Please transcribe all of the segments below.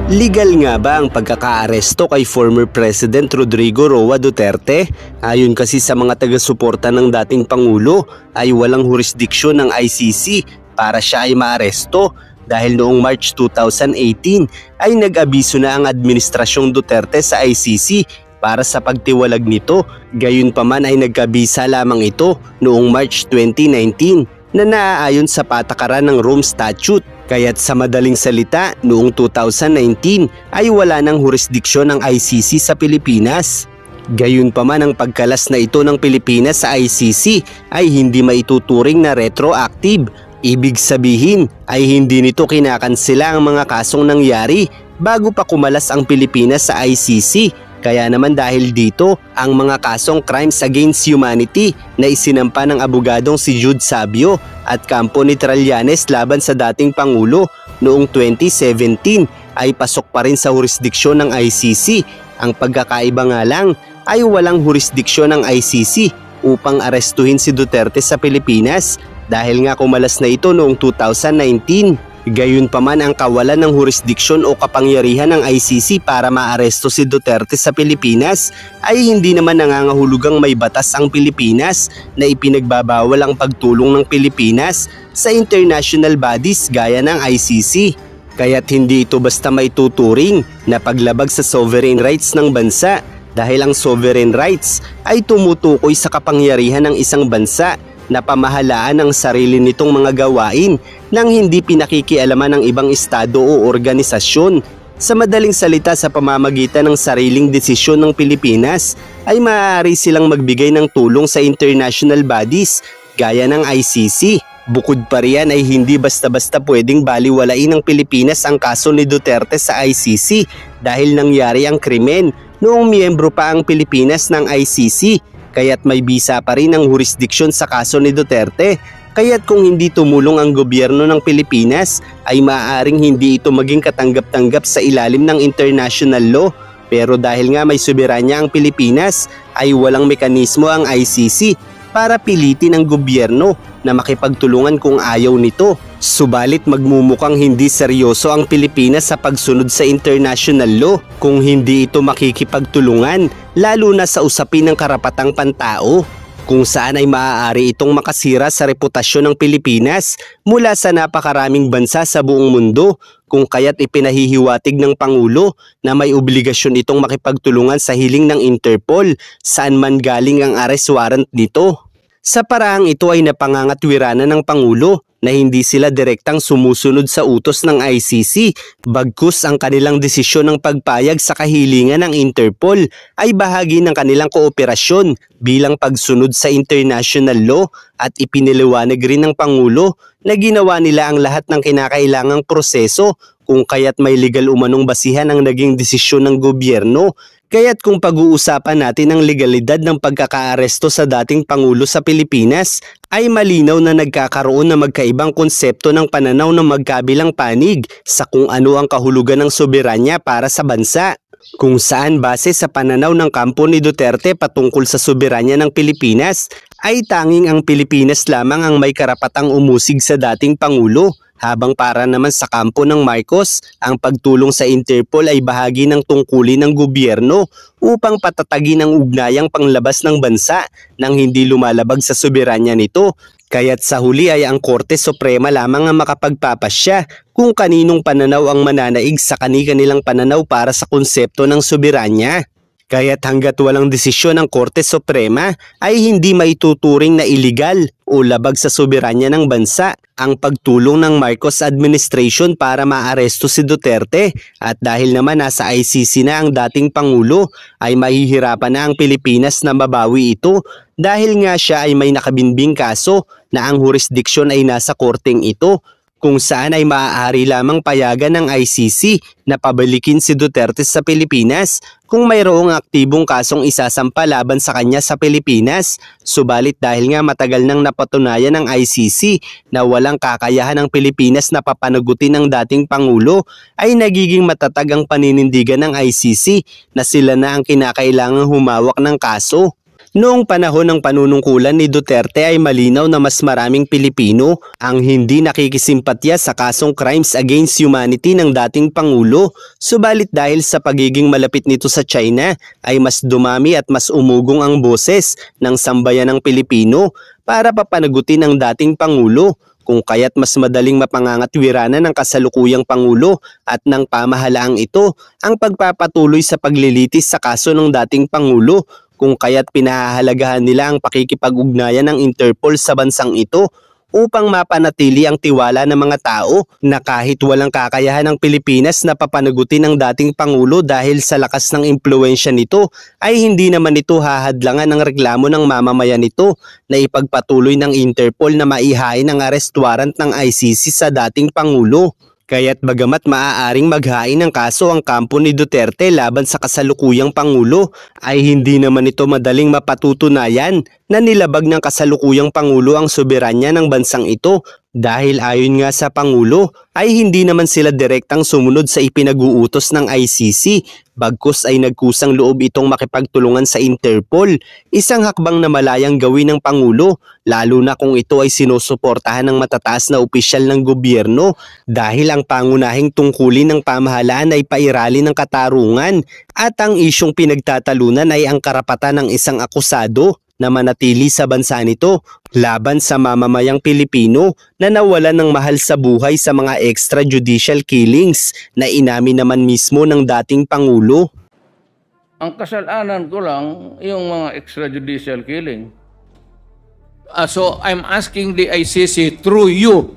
Legal nga ba ang pagkakaaresto kay former President Rodrigo Roa Duterte? Ayon kasi sa mga taga-suporta ng dating Pangulo ay walang jurisdiksyon ng ICC para siya ay maaresto dahil noong March 2018 ay nag-abiso na ang Administrasyong Duterte sa ICC para sa pagtiwalag nito. Gayunpaman ay nagkabisa lamang ito noong March 2019 na naaayon sa patakaran ng Rome Statute. Kaya't sa madaling salita, noong 2019 ay wala ng jurisdiksyon ng ICC sa Pilipinas. Gayunpaman ang pagkalas na ito ng Pilipinas sa ICC ay hindi maituturing na retroactive. Ibig sabihin ay hindi nito kinakansela ang mga kasong nangyari bago pa kumalas ang Pilipinas sa ICC. Kaya naman dahil dito, ang mga kasong crimes against humanity na isinampa ng abogadong si Jude Sabio at Campo ni Trillanes laban sa dating Pangulo noong 2017 ay pasok pa rin sa jurisdiksyon ng ICC. Ang pagkakaiba nga lang ay walang jurisdiksyon ng ICC upang arestuhin si Duterte sa Pilipinas dahil nga kumalas na ito noong 2019. Gayunpaman ang kawalan ng jurisdiksyon o kapangyarihan ng ICC para maaresto si Duterte sa Pilipinas ay hindi naman nangangahulugang may batas ang Pilipinas na ipinagbabawal ang pagtulong ng Pilipinas sa international bodies gaya ng ICC. Kaya't hindi ito basta maituturing na paglabag sa sovereign rights ng bansa dahil ang sovereign rights ay tumutukoy sa kapangyarihan ng isang bansa na pamahalaan ang sarili nitong mga gawain nang hindi pinakikialaman ng ibang estado o organisasyon. Sa madaling salita, sa pamamagitan ng sariling desisyon ng Pilipinas ay maaari silang magbigay ng tulong sa international bodies gaya ng ICC. Bukod pa riyan ay hindi basta-basta pwedeng baliwalain ng Pilipinas ang kaso ni Duterte sa ICC dahil nangyari ang krimen noong miyembro pa ang Pilipinas ng ICC. Kaya't may bisa pa rin ang jurisdiksyon sa kaso ni Duterte. Kaya't kung hindi tumulong ang gobyerno ng Pilipinas ay maaaring hindi ito maging katanggap-tanggap sa ilalim ng international law. Pero dahil nga may soberanya ang Pilipinas ay walang mekanismo ang ICC para pilitin ang gobyerno na makipagtulungan kung ayaw nito. Subalit magmumukhang hindi seryoso ang Pilipinas sa pagsunod sa international law kung hindi ito makikipagtulungan, lalo na sa usapin ng karapatang pantao, kung saan ay maaari itong makasira sa reputasyon ng Pilipinas mula sa napakaraming bansa sa buong mundo, kung kaya't ipinahihiwatig ng Pangulo na may obligasyon itong makipagtulungan sa hiling ng Interpol saan man galing ang arrest warrant nito. Sa paraang ito ay napangangatwiranan ng Pangulo na hindi sila direktang sumusunod sa utos ng ICC, bagkus ang kanilang desisyon ng pagpayag sa kahilingan ng Interpol ay bahagi ng kanilang kooperasyon bilang pagsunod sa international law at ipiniliwanag rin ng Pangulo na ginawa nila ang lahat ng kinakailangang proseso kung kaya't may legal umanong basihan ang naging desisyon ng gobyerno. Kaya't kung pag-uusapan natin ang legalidad ng pagkakaaresto sa dating Pangulo sa Pilipinas, ay malinaw na nagkakaroon ng magkaibang konsepto ng pananaw ng magkabilang panig sa kung ano ang kahulugan ng soberanya para sa bansa. Kung saan base sa pananaw ng kampo ni Duterte patungkol sa soberanya ng Pilipinas, ay tanging ang Pilipinas lamang ang may karapatang umusig sa dating Pangulo. Habang para naman sa kampo ng Marcos, ang pagtulong sa Interpol ay bahagi ng tungkulin ng gobyerno upang patatagin ang ugnayang panglabas ng bansa nang hindi lumalabag sa soberanya nito. Kaya't sa huli ay ang Korte Suprema lamang ang makapagpapasya kung kaninong pananaw ang mananaig sa kani-kanilang pananaw para sa konsepto ng soberanya. Kaya't hanggat walang desisyon ng Korte Suprema ay hindi maituturing na iligal o labag sa soberanya ng bansa ang pagtulong ng Marcos administration para maaresto si Duterte. At dahil naman nasa ICC na ang dating Pangulo ay mahihirapan na ang Pilipinas na mabawi ito dahil nga siya ay may nakabinbing kaso na ang jurisdiksyon ay nasa korteng ito, kung saan ay maaari lamang payagan ng ICC na pabalikin si Duterte sa Pilipinas kung mayroong aktibong kasong isasampa laban sa kanya sa Pilipinas. Subalit dahil nga matagal nang napatunayan ng ICC na walang kakayahan ng Pilipinas na papanagutin ng dating Pangulo, ay nagiging matatag ang paninindigan ng ICC na sila na ang kinakailangang humawak ng kaso. Noong panahon ng panunungkulan ni Duterte ay malinaw na mas maraming Pilipino ang hindi nakikisimpatya sa kasong crimes against humanity ng dating Pangulo. Subalit dahil sa pagiging malapit nito sa China ay mas dumami at mas umugong ang boses ng sambayan ng Pilipino para papanagutin ang dating Pangulo, kung kaya't mas madaling mapangangatwiranan ng kasalukuyang Pangulo at ng pamahalaang ito ang pagpapatuloy sa paglilitis sa kaso ng dating Pangulo, kung kaya't pinahahalagahan nila ang pakikipag-ugnayan ng Interpol sa bansang ito upang mapanatili ang tiwala ng mga tao na kahit walang kakayahan ng Pilipinas na papanagutin ang dating Pangulo dahil sa lakas ng impluensya nito, ay hindi naman ito hahadlangan ng reklamo ng mamamayan nito na ipagpatuloy ng Interpol na maihain ang arrest warrant ng ICC sa dating Pangulo. Kaya't bagamat maaaring maghain ng kaso ang kampo ni Duterte laban sa kasalukuyang Pangulo, ay hindi naman ito madaling mapatutunayan na nilabag ng kasalukuyang Pangulo ang soberanya ng bansang ito dahil ayon nga sa Pangulo ay hindi naman sila direktang sumunod sa ipinag-uutos ng ICC, bagkus ay nagkusang loob itong makipagtulungan sa Interpol, isang hakbang na malayang gawin ng Pangulo lalo na kung ito ay sinusuportahan ng matataas na opisyal ng gobyerno dahil ang pangunahing tungkulin ng pamahalaan ay pairali ng katarungan at ang isyong pinagtatalunan ay ang karapatan ng isang akusado na manatili sa bansa nito laban sa mamamayang Pilipino na nawalan ng mahal sa buhay sa mga extrajudicial killings na inamin naman mismo ng dating Pangulo. Ang kasalanan ko lang yung mga extrajudicial killing. So I'm asking the ICC through you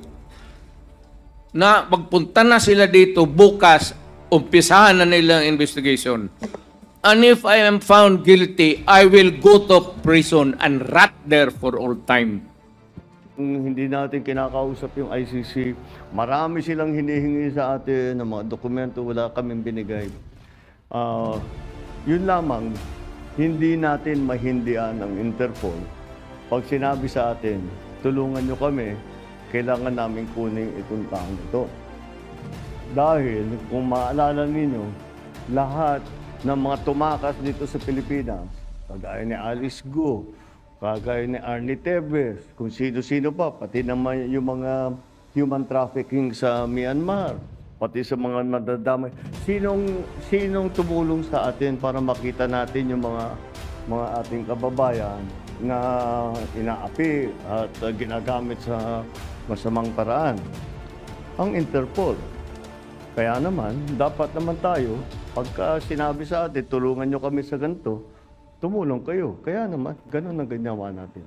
na magpunta na sila dito bukas, umpisahan na nila ang investigation. And if I am found guilty, I will go to prison and rot there for all time. Hindi natin kinakausap yung ICC. Marami silang hinihingi sa atin ng mga dokumento, wala kaming binigay. Yun lamang, hindi natin mahindian ang Interpol. Pag sinabi sa atin, tulungan nyo kami, kailangan namin kunin itong taong ito. Dahil kung maalala ninyo, lahat ng mga tumakas dito sa Pilipinas, kagaya ni Alice Go, kagaya ni Arnie Tevez, kung sino-sino pa, pati naman yung mga human trafficking sa Myanmar, pati sa mga nadadamay. Sinong tumulong sa atin para makita natin yung mga ating kababayan na inaapi at ginagamit sa masamang paraan? Ang Interpol. Kaya naman, dapat naman tayo, pagka sinabi sa atin, tulungan nyo kami sa ganito, tumulong kayo. Kaya naman, ganun ang ginawa natin.